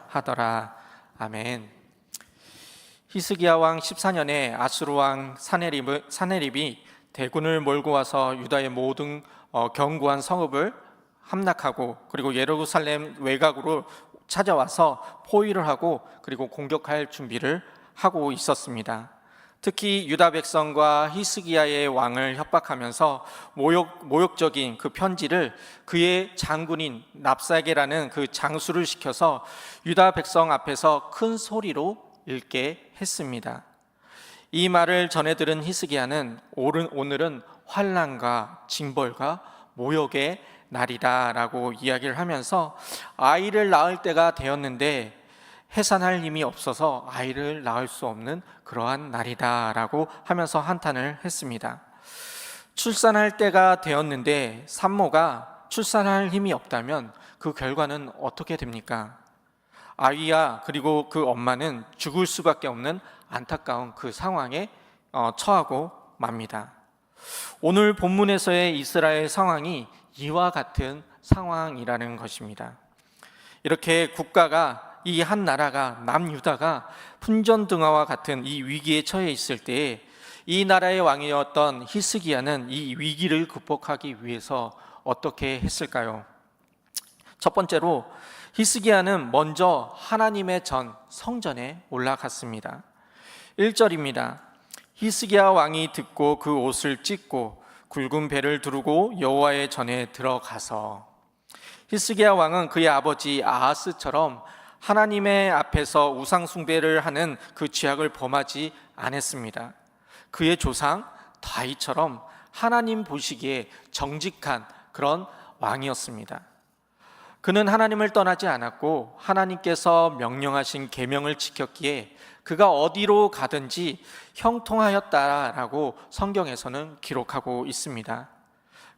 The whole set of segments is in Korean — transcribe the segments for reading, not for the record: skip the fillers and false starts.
하더라. 아멘. 히스기야 왕 14년에 아수르 왕 사네립이 대군을 몰고 와서 유다의 모든 견고한 성읍을 함락하고 그리고 예루살렘 외곽으로 찾아와서 포위를 하고 그리고 공격할 준비를 하고 있었습니다. 특히 유다 백성과 히스기야의 왕을 협박하면서 모욕적인 그 편지를 그의 장군인 랍사게라는 그 장수를 시켜서 유다 백성 앞에서 큰 소리로 읽게 했습니다. 이 말을 전해 들은 히스기야는 오늘은 환난과 징벌과 모욕의 날이다 라고 이야기를 하면서 아이를 낳을 때가 되었는데 해산할 힘이 없어서 아이를 낳을 수 없는 그러한 날이다 라고 하면서 한탄을 했습니다. 출산할 때가 되었는데 산모가 출산할 힘이 없다면 그 결과는 어떻게 됩니까? 아이와 그리고 그 엄마는 죽을 수밖에 없는 안타까운 그 상황에 처하고 맙니다. 오늘 본문에서의 이스라엘 상황이 이와 같은 상황이라는 것입니다. 이렇게 국가가 이 한 나라가 남유다가 fun전등화와 같은 이 위기에 처해 있을 때에 이 나라의 왕이었던 히스기야는 이 위기를 극복하기 위해서 어떻게 했을까요? 첫 번째로 히스기야는 먼저 하나님의 성전에 올라갔습니다. 1절입니다. 히스기야 왕이 듣고 그 옷을 찢고 굵은 배를 두르고 여호와의 전에 들어가서. 히스기야 왕은 그의 아버지 아하스처럼 하나님의 앞에서 우상 숭배를 하는 그 죄악을 범하지 않았습니다. 그의 조상 다윗처럼 하나님 보시기에 정직한 그런 왕이었습니다. 그는 하나님을 떠나지 않았고 하나님께서 명령하신 계명을 지켰기에 그가 어디로 가든지 형통하였다라고 성경에서는 기록하고 있습니다.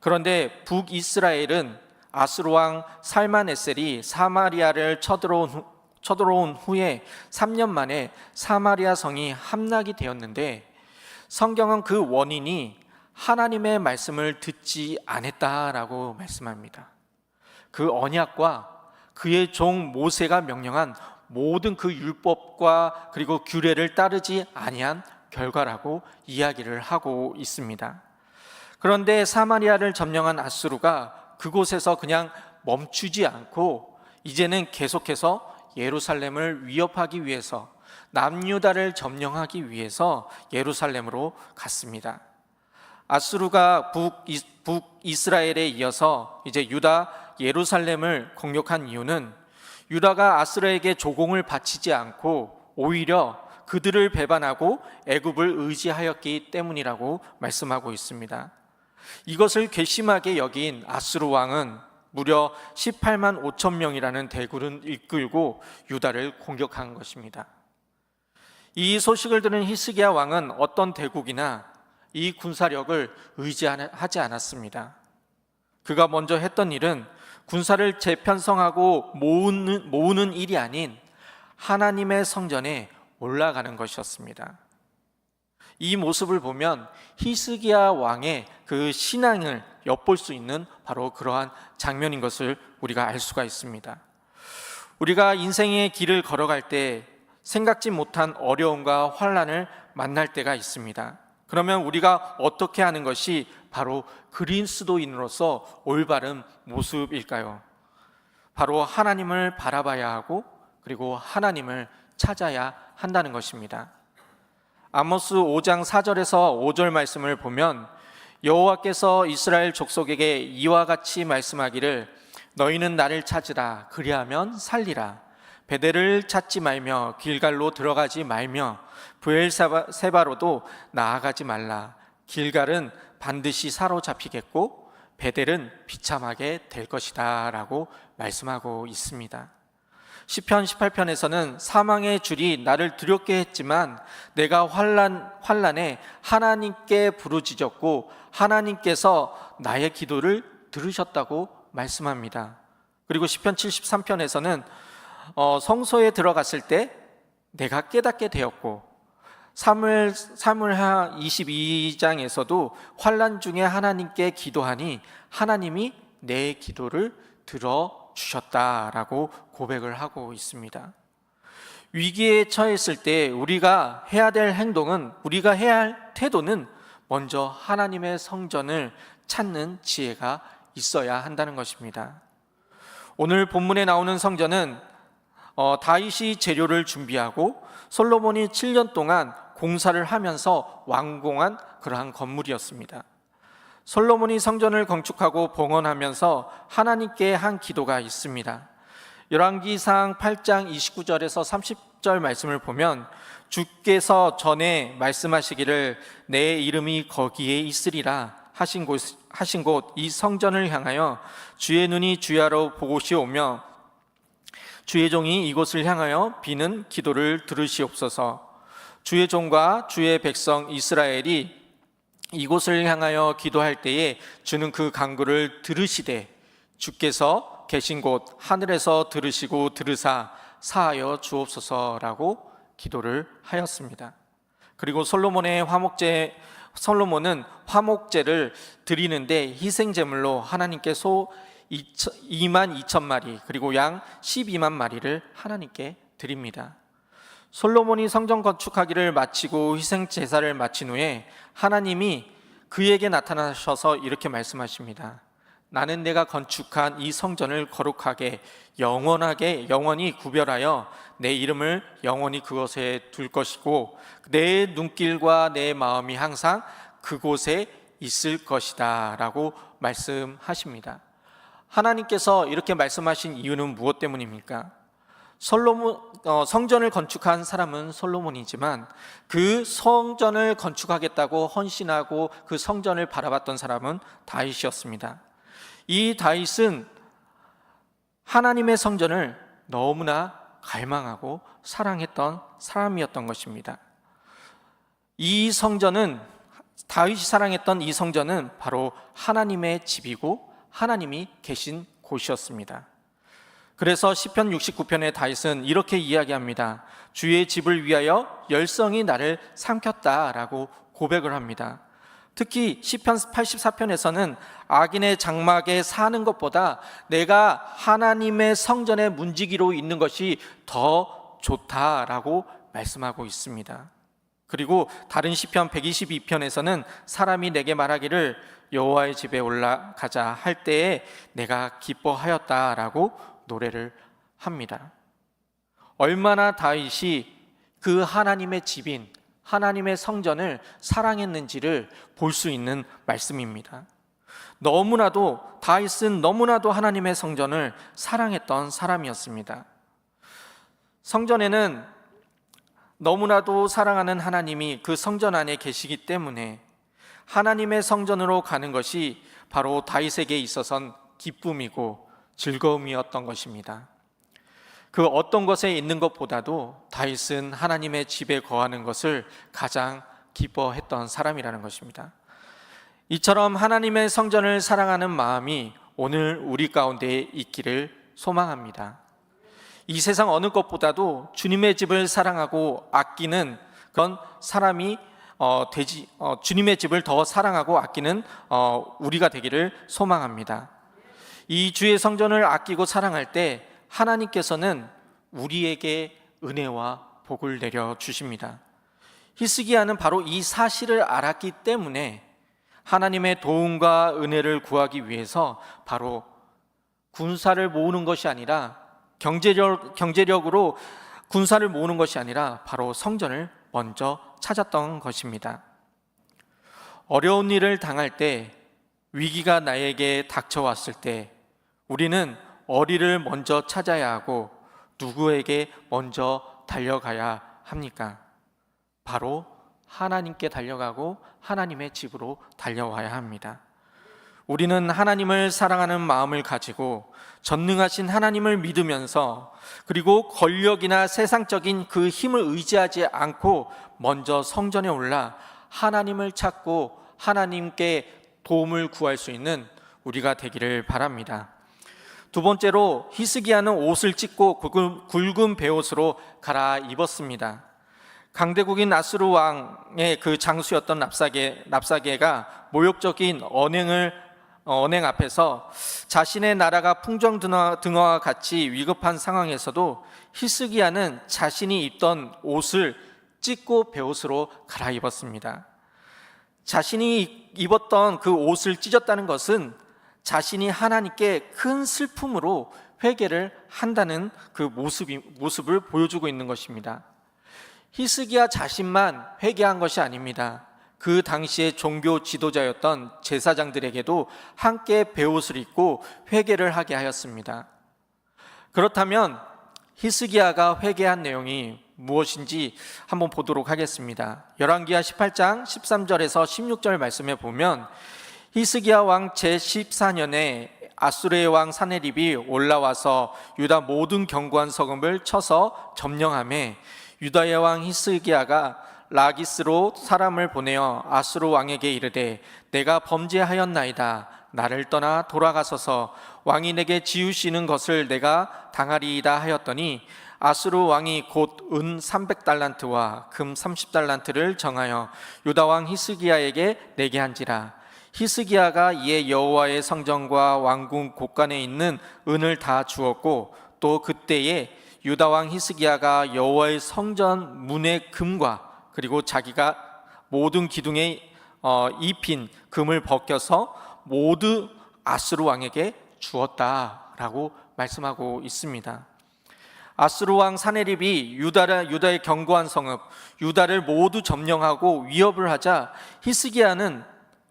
그런데 북이스라엘은 아수르 왕 살만에셀이 사마리아를 쳐들어온 후에 3년 만에 사마리아 성이 함락이 되었는데 성경은 그 원인이 하나님의 말씀을 듣지 않았다라고 말씀합니다. 그 언약과 그의 종 모세가 명령한 모든 그 율법과 그리고 규례를 따르지 아니한 결과라고 이야기를 하고 있습니다. 그런데 사마리아를 점령한 아수르가 그곳에서 그냥 멈추지 않고 이제는 계속해서 예루살렘을 위협하기 위해서 남유다를 점령하기 위해서 예루살렘으로 갔습니다. 아수르가 북이스라엘에 이어서 이제 유다 예루살렘을 공격한 이유는 유다가 아수르에게 조공을 바치지 않고 오히려 그들을 배반하고 애굽을 의지하였기 때문이라고 말씀하고 있습니다. 이것을 괘씸하게 여긴 아수르 왕은 무려 18만 5천 명이라는 대군을 이끌고 유다를 공격한 것입니다. 이 소식을 들은 히스기야 왕은 어떤 대국이나 이 군사력을 의지하지 않았습니다. 그가 먼저 했던 일은 군사를 재편성하고 모으는 일이 아닌 하나님의 성전에 올라가는 것이었습니다. 이 모습을 보면 히스기야 왕의 그 신앙을 엿볼 수 있는 바로 그러한 장면인 것을 우리가 알 수가 있습니다. 우리가 인생의 길을 걸어갈 때 생각지 못한 어려움과 환난을 만날 때가 있습니다. 그러면 우리가 어떻게 하는 것이 바로 그리스도인으로서 올바른 모습일까요? 바로 하나님을 바라봐야 하고 그리고 하나님을 찾아야 한다는 것입니다. 아모스 5장 4절에서 5절 말씀을 보면 여호와께서 이스라엘 족속에게 이와 같이 말씀하기를 너희는 나를 찾으라 그리하면 살리라 베델을 찾지 말며 길갈로 들어가지 말며 브엘세바로도 나아가지 말라 길갈은 반드시 사로잡히겠고 베델은 비참하게 될 것이다 라고 말씀하고 있습니다. 시편 18편에서는 사망의 줄이 나를 두렵게 했지만 내가 환난에 하나님께 부르짖었고 하나님께서 나의 기도를 들으셨다고 말씀합니다. 그리고 시편 73편에서는 성소에 들어갔을 때 내가 깨닫게 되었고 사무엘하 22장에서도 환난 중에 하나님께 기도하니 하나님이 내 기도를 들어주셨다 주셨다라고 고백을 하고 있습니다. 위기에 처했을 때 우리가 해야 될 행동은, 우리가 해야 할 태도는 먼저 하나님의 성전을 찾는 지혜가 있어야 한다는 것입니다. 오늘 본문에 나오는 성전은 다윗이 재료를 준비하고 솔로몬이 7년 동안 공사를 하면서 완공한 그러한 건물이었습니다. 솔로몬이 성전을 건축하고 봉헌하면서 하나님께 한 기도가 있습니다. 열왕기상 8장 29절에서 30절 말씀을 보면 주께서 전에 말씀하시기를 내 이름이 거기에 있으리라 하신 곳 이 성전을 향하여 주의 눈이 주야로 보시오며 주의 종이 이곳을 향하여 비는 기도를 들으시옵소서. 주의 종과 주의 백성 이스라엘이 이곳을 향하여 기도할 때에 주는 그 간구를 들으시되 주께서 계신 곳 하늘에서 들으시고 들으사 사하여 주옵소서라고 기도를 하였습니다. 그리고 솔로몬은 화목제를 드리는데 희생제물로 하나님께 소 2만 2천 마리 그리고 양 12만 마리를 하나님께 드립니다. 솔로몬이 성전 건축하기를 마치고 희생제사를 마친 후에 하나님이 그에게 나타나셔서 이렇게 말씀하십니다. 나는 내가 건축한 이 성전을 거룩하게 영원히 구별하여 내 이름을 영원히 그곳에 둘 것이고 내 눈길과 내 마음이 항상 그곳에 있을 것이다 라고 말씀하십니다. 하나님께서 이렇게 말씀하신 이유는 무엇 때문입니까? 성전을 건축한 사람은 솔로몬이지만 그 성전을 건축하겠다고 헌신하고 그 성전을 바라봤던 사람은 다윗이었습니다. 이 다윗은 하나님의 성전을 너무나 갈망하고 사랑했던 사람이었던 것입니다. 이 성전은, 다윗이 사랑했던 이 성전은 바로 하나님의 집이고 하나님이 계신 곳이었습니다. 그래서 시편 69편의 다윗은 이렇게 이야기합니다. 주의 집을 위하여 열성이 나를 삼켰다라고 고백을 합니다. 특히 시편 84편에서는 악인의 장막에 사는 것보다 내가 하나님의 성전의 문지기로 있는 것이 더 좋다라고 말씀하고 있습니다. 그리고 다른 시편 122편에서는 사람이 내게 말하기를 여호와의 집에 올라가자 할 때에 내가 기뻐하였다라고 노래를 합니다. 얼마나 다윗이 그 하나님의 집인 하나님의 성전을 사랑했는지를 볼 수 있는 말씀입니다. 다윗은 너무나도 하나님의 성전을 사랑했던 사람이었습니다. 성전에는 너무나도 사랑하는 하나님이 그 성전 안에 계시기 때문에 하나님의 성전으로 가는 것이 바로 다윗에게 있어서는 기쁨이고 즐거움이었던 것입니다. 그 어떤 것에 있는 것보다도 다윗은 하나님의 집에 거하는 것을 가장 기뻐했던 사람이라는 것입니다. 이처럼 하나님의 성전을 사랑하는 마음이 오늘 우리 가운데 있기를 소망합니다. 이 세상 어느 것보다도 주님의 집을 사랑하고 아끼는 그런 사람이 주님의 집을 더 사랑하고 아끼는 우리가 되기를 소망합니다. 이 주의 성전을 아끼고 사랑할 때 하나님께서는 우리에게 은혜와 복을 내려 주십니다. 히스기야는 바로 이 사실을 알았기 때문에 하나님의 도움과 은혜를 구하기 위해서 바로 군사를 모으는 것이 아니라 경제력으로 군사를 모으는 것이 아니라 바로 성전을 먼저 찾았던 것입니다. 어려운 일을 당할 때, 위기가 나에게 닥쳐왔을 때 우리는 어디를 먼저 찾아야 하고 누구에게 먼저 달려가야 합니까? 바로 하나님께 달려가고 하나님의 집으로 달려와야 합니다. 우리는 하나님을 사랑하는 마음을 가지고 전능하신 하나님을 믿으면서 그리고 권력이나 세상적인 그 힘을 의지하지 않고 먼저 성전에 올라 하나님을 찾고 하나님께 도움을 구할 수 있는 우리가 되기를 바랍니다. 두 번째로 히스기야는 옷을 찢고 굵은 베옷으로 갈아입었습니다. 강대국인 아수르 왕의 그 장수였던 랍사게가 모욕적인 언행을 언행 앞에서 자신의 나라가 풍정등화와 같이 위급한 상황에서도 히스기야는 자신이 입던 옷을 찢고 베옷으로 갈아입었습니다. 자신이 입었던 그 옷을 찢었다는 것은 자신이 하나님께 큰 슬픔으로 회개를 한다는 그 모습을 보여주고 있는 것입니다. 히스기야 자신만 회개한 것이 아닙니다. 그 당시의 종교 지도자였던 제사장들에게도 함께 베옷을 입고 회개를 하게 하였습니다. 그렇다면 히스기야가 회개한 내용이 무엇인지 한번 보도록 하겠습니다. 열왕기하 18장 13절에서 16절 말씀에 보면 히스기야 왕 제14년에 아수르의 왕 사네립이 올라와서 유다 모든 견고한 성읍을 쳐서 점령하매 유다의 왕 히스기야가 라기스로 사람을 보내어 아수르 왕에게 이르되 내가 범죄하였나이다. 나를 떠나 돌아가소서. 왕이 내게 지우시는 것을 내가 당하리이다 하였더니 아수르 왕이 곧 은 300달란트와 금 30달란트를 정하여 유다 왕 히스기야에게 내게 한지라. 히스기야가 이에 여호와의 성전과 왕궁 곳간에 있는 은을 다 주었고 또 그때에 유다 왕 히스기야가 여호와의 성전 문의 금과 그리고 자기가 모든 기둥에 입힌 금을 벗겨서 모두 아수르 왕에게 주었다라고 말씀하고 있습니다. 아수르 왕 사네립이 유다의 견고한 성읍 유다를 모두 점령하고 위협을 하자 히스기야는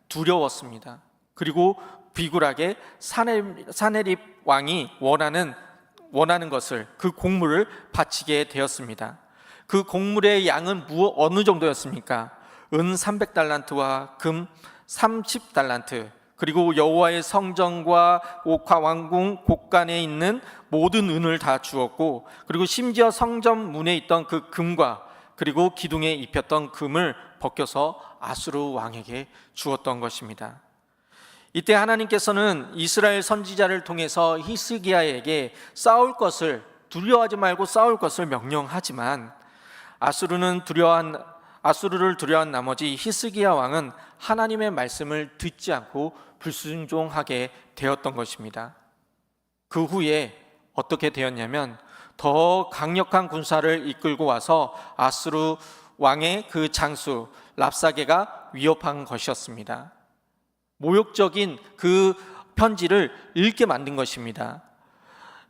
두려웠습니다. 그리고 비굴하게 사네립 왕이 원하는 것을 그 곡물을 바치게 되었습니다. 그 곡물의 양은 어느 정도였습니까? 은 300달란트와 금 30달란트 그리고 여호와의 성전과 왕궁 곳간에 있는 모든 은을 다 주었고 그리고 심지어 성전 문에 있던 그 금과 그리고 기둥에 입혔던 금을 벗겨서 아수르 왕에게 주었던 것입니다. 이때 하나님께서는 이스라엘 선지자를 통해서 히스기야에게 두려워하지 말고 싸울 것을 명령하지만 아수르를 두려워한 나머지 히스기야 왕은 하나님의 말씀을 듣지 않고 불순종하게 되었던 것입니다. 그 후에 어떻게 되었냐면 더 강력한 군사를 이끌고 와서 아수르 왕의 그 장수 랍사게가 위협한 것이었습니다. 모욕적인 그 편지를 읽게 만든 것입니다.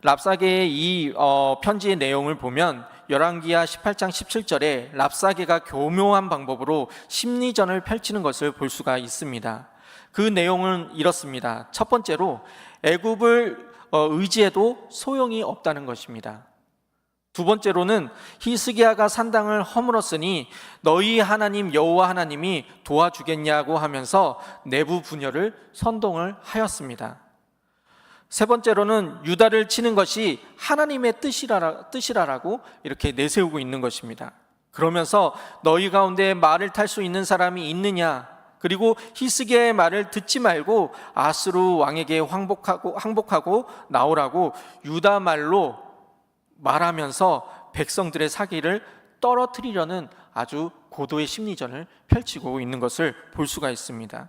랍사게의 이 편지의 내용을 보면 열왕기하 18장 17절에 랍사게가 교묘한 방법으로 심리전을 펼치는 것을 볼 수가 있습니다. 그 내용은 이렇습니다. 첫 번째로 애굽을 의지해도 소용이 없다는 것입니다. 두 번째로는 히스기야가 산당을 허물었으니 너희 하나님 여호와 하나님이 도와주겠냐고 하면서 내부 분열을 선동을 하였습니다. 세 번째로는 유다를 치는 것이 하나님의 뜻이라고 이렇게 내세우고 있는 것입니다. 그러면서 너희 가운데 말을 탈 수 있는 사람이 있느냐? 그리고 히스기야의 말을 듣지 말고 아수르 왕에게 항복하고 나오라고 유다 말로 말하면서 백성들의 사기를 떨어뜨리려는 아주 고도의 심리전을 펼치고 있는 것을 볼 수가 있습니다.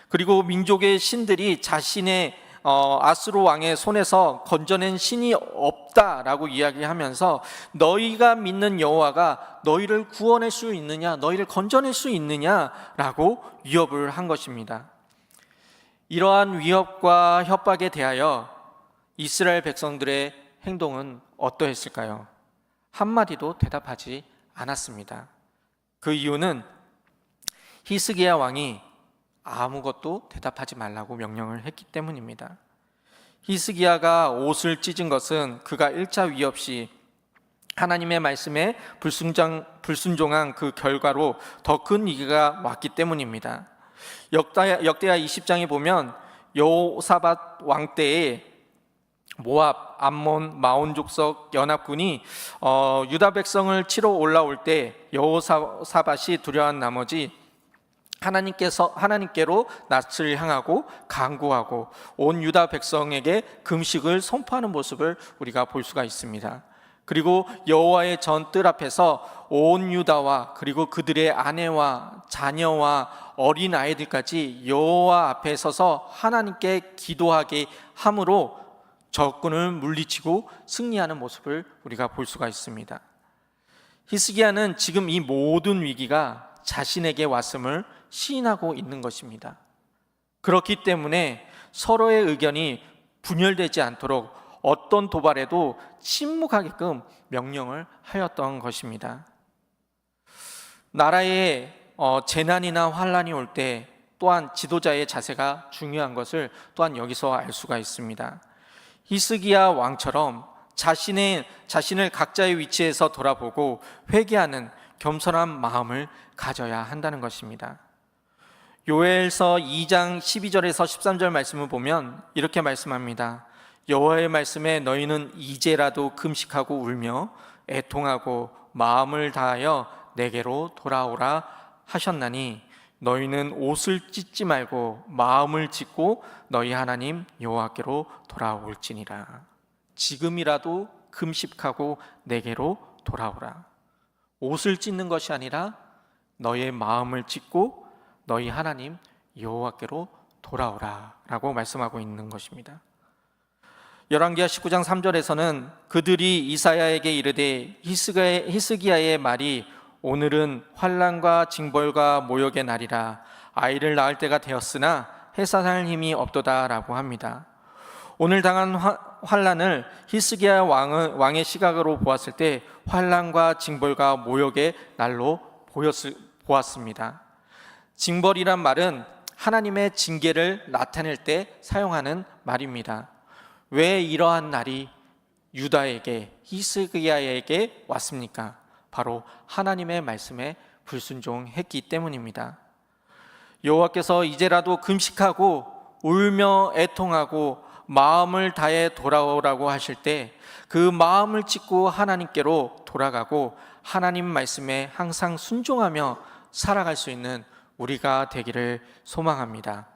그리고 민족의 신들이 자신의 아수르 왕의 손에서 건져낸 신이 없다라고 이야기하면서 너희가 믿는 여호와가 너희를 구원할 수 있느냐, 너희를 건져낼 수 있느냐라고 위협을 한 것입니다. 이러한 위협과 협박에 대하여 이스라엘 백성들의 행동은 어떠했을까요? 한마디도 대답하지 않았습니다. 그 이유는 히스기야 왕이 아무것도 대답하지 말라고 명령을 했기 때문입니다. 히스기야가 옷을 찢은 것은 그가 1차 위협 시 하나님의 말씀에 불순종한 그 결과로 더 큰 위기가 왔기 때문입니다. 역대하 20장에 보면 여호사밧 왕 때에 모압, 암몬, 마온 족속 연합군이 유다 백성을 치러 올라올 때 여호사밧이 두려워한 나머지 하나님께로 낯을 향하고 간구하고 온 유다 백성에게 금식을 선포하는 모습을 우리가 볼 수가 있습니다. 그리고 여호와의 전 뜰 앞에서 온 유다와 그리고 그들의 아내와 자녀와 어린 아이들까지 여호와 앞에 서서 하나님께 기도하게 함으로 적군을 물리치고 승리하는 모습을 우리가 볼 수가 있습니다. 히스기야는 지금 이 모든 위기가 자신에게 왔음을 시인하고 있는 것입니다. 그렇기 때문에 서로의 의견이 분열되지 않도록 어떤 도발에도 침묵하게끔 명령을 하였던 것입니다. 나라에 재난이나 환란이 올 때 또한 지도자의 자세가 중요한 것을 또한 여기서 알 수가 있습니다. 히스기야 왕처럼 자신을 각자의 위치에서 돌아보고 회개하는 겸손한 마음을 가져야 한다는 것입니다. 요엘서 2장 12절에서 13절 말씀을 보면 이렇게 말씀합니다. 여호와의 말씀에 너희는 이제라도 금식하고 울며 애통하고 마음을 다하여 내게로 돌아오라 하셨나니 너희는 옷을 찢지 말고 마음을 찢고 너희 하나님 여호와께로 돌아올지니라. 지금이라도 금식하고 내게로 돌아오라. 옷을 찢는 것이 아니라 너의 마음을 찢고 너희 하나님 여호와께로 돌아오라 라고 말씀하고 있는 것입니다. 열왕기하 19장 3절에서는 그들이 이사야에게 이르되 히스기야의 말이 오늘은 환난과 징벌과 모욕의 날이라 아이를 낳을 때가 되었으나 해산할 힘이 없도다 라고 합니다. 오늘 당한 환난을 히스기야 왕의 시각으로 보았을 때 환난과 징벌과 모욕의 날로 보았습니다. 징벌이란 말은 하나님의 징계를 나타낼 때 사용하는 말입니다. 왜 이러한 날이 유다에게 히스기야에게 왔습니까? 바로 하나님의 말씀에 불순종했기 때문입니다. 여호와께서 이제라도 금식하고 울며 애통하고 마음을 다해 돌아오라고 하실 때 그 마음을 찢고 하나님께로 돌아가고 하나님 말씀에 항상 순종하며 살아갈 수 있는 우리가 되기를 소망합니다.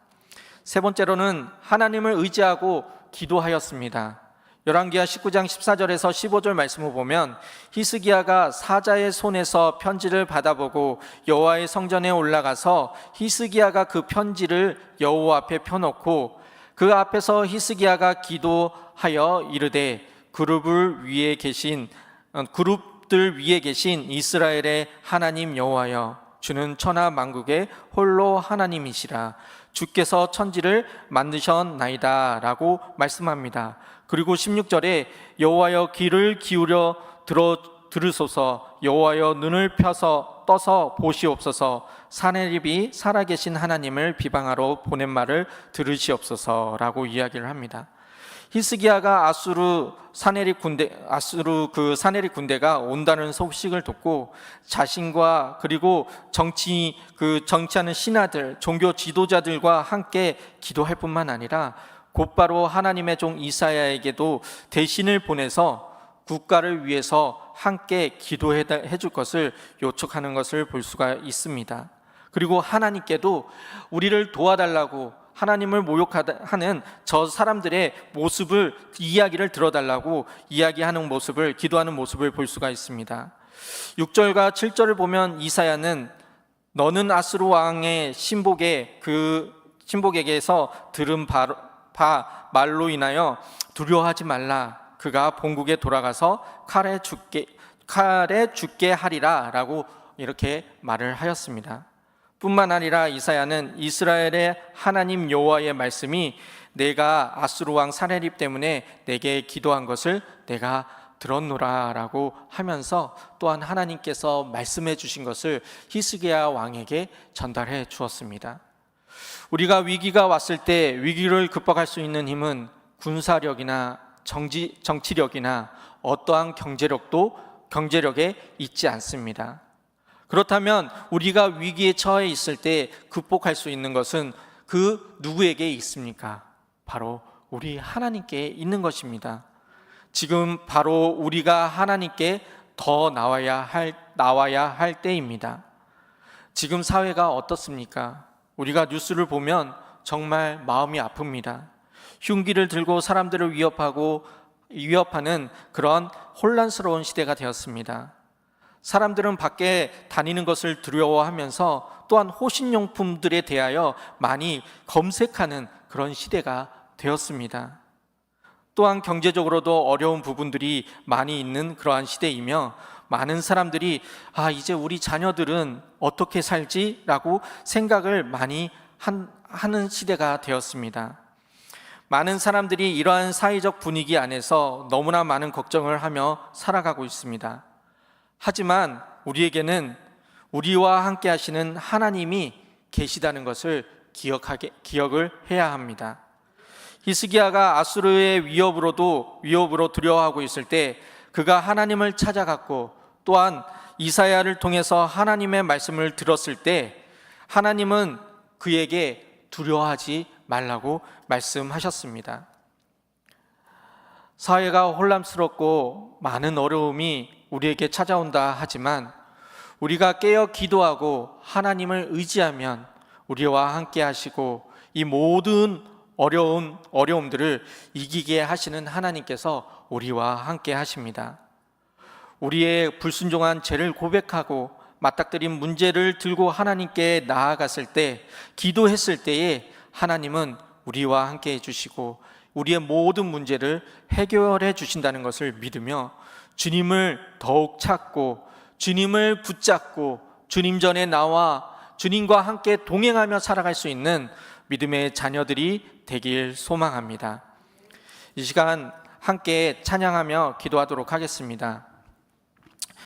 세 번째로는 하나님을 의지하고 기도하였습니다. 열왕기하 19장 14절에서 15절 말씀을 보면 히스기야가 사자의 손에서 편지를 받아보고 여호와의 성전에 올라가서 히스기야가 그 편지를 여호와 앞에 펴놓고 그 앞에서 히스기야가 기도하여 이르되 그룹들 위에 계신 이스라엘의 하나님 여호와여 주는 천하 만국의 홀로 하나님이시라 주께서 천지를 만드셨나이다 라고 말씀합니다. 그리고 16절에 여호와여 귀를 기울여 들으소서 여호와여 눈을 펴서 떠서 보시옵소서 사네립이 살아계신 하나님을 비방하러 보낸 말을 들으시옵소서 라고 이야기를 합니다. 히스기야가 아수르 그 사네립 군대가 온다는 소식을 듣고 자신과 그리고 정치하는 신하들, 종교 지도자들과 함께 기도할 뿐만 아니라 곧바로 하나님의 종 이사야에게도 대신을 보내서 국가를 위해서 함께 기도해 줄 것을 요청하는 것을 볼 수가 있습니다. 그리고 하나님께도 우리를 도와달라고 하나님을 모욕하는 저 사람들의 이야기를 들어달라고 이야기하는 모습을, 기도하는 모습을 볼 수가 있습니다. 6절과 7절을 보면 이사야는 너는 아수르 왕의 신복에게서 들은 말로 인하여 두려워하지 말라. 그가 본국에 돌아가서 칼에 죽게 하리라 라고 이렇게 말을 하였습니다. 뿐만 아니라 이사야는 이스라엘의 하나님 여호와의 말씀이 내가 아수르 왕 사네립 때문에 내게 기도한 것을 내가 들었노라 라고 하면서 또한 하나님께서 말씀해 주신 것을 히스기야 왕에게 전달해 주었습니다. 우리가 위기가 왔을 때 위기를 극복할 수 있는 힘은 군사력이나 정치력이나 어떠한 경제력에 있지 않습니다. 그렇다면 우리가 위기에 처해 있을 때 극복할 수 있는 것은 그 누구에게 있습니까? 바로 우리 하나님께 있는 것입니다. 지금 바로 우리가 하나님께 더 나와야 할 때입니다. 지금 사회가 어떻습니까? 우리가 뉴스를 보면 정말 마음이 아픕니다. 흉기를 들고 사람들을 위협하고 위협하는 그런 혼란스러운 시대가 되었습니다. 사람들은 밖에 다니는 것을 두려워하면서 또한 호신용품들에 대하여 많이 검색하는 그런 시대가 되었습니다. 또한 경제적으로도 어려운 부분들이 많이 있는 그러한 시대이며 많은 사람들이 이제 우리 자녀들은 어떻게 살지라고 생각을 많이 하는 시대가 되었습니다. 많은 사람들이 이러한 사회적 분위기 안에서 너무나 많은 걱정을 하며 살아가고 있습니다. 하지만 우리에게는 우리와 함께 하시는 하나님이 계시다는 것을 기억을 해야 합니다. 히스기야가 아수르의 위협으로 두려워하고 있을 때 그가 하나님을 찾아갔고 또한 이사야를 통해서 하나님의 말씀을 들었을 때 하나님은 그에게 두려워하지 말라고 말씀하셨습니다. 사회가 혼란스럽고 많은 어려움이 우리에게 찾아온다 하지만 우리가 깨어 기도하고 하나님을 의지하면 우리와 함께 하시고 이 모든 어려움들을 이기게 하시는 하나님께서 우리와 함께 하십니다. 우리의 불순종한 죄를 고백하고 맞닥뜨린 문제를 들고 하나님께 나아갔을 때, 기도했을 때에 하나님은 우리와 함께 해주시고 우리의 모든 문제를 해결해 주신다는 것을 믿으며 주님을 더욱 찾고 주님을 붙잡고 주님 전에 나와 주님과 함께 동행하며 살아갈 수 있는 믿음의 자녀들이 되길 소망합니다. 이 시간 함께 찬양하며 기도하도록 하겠습니다.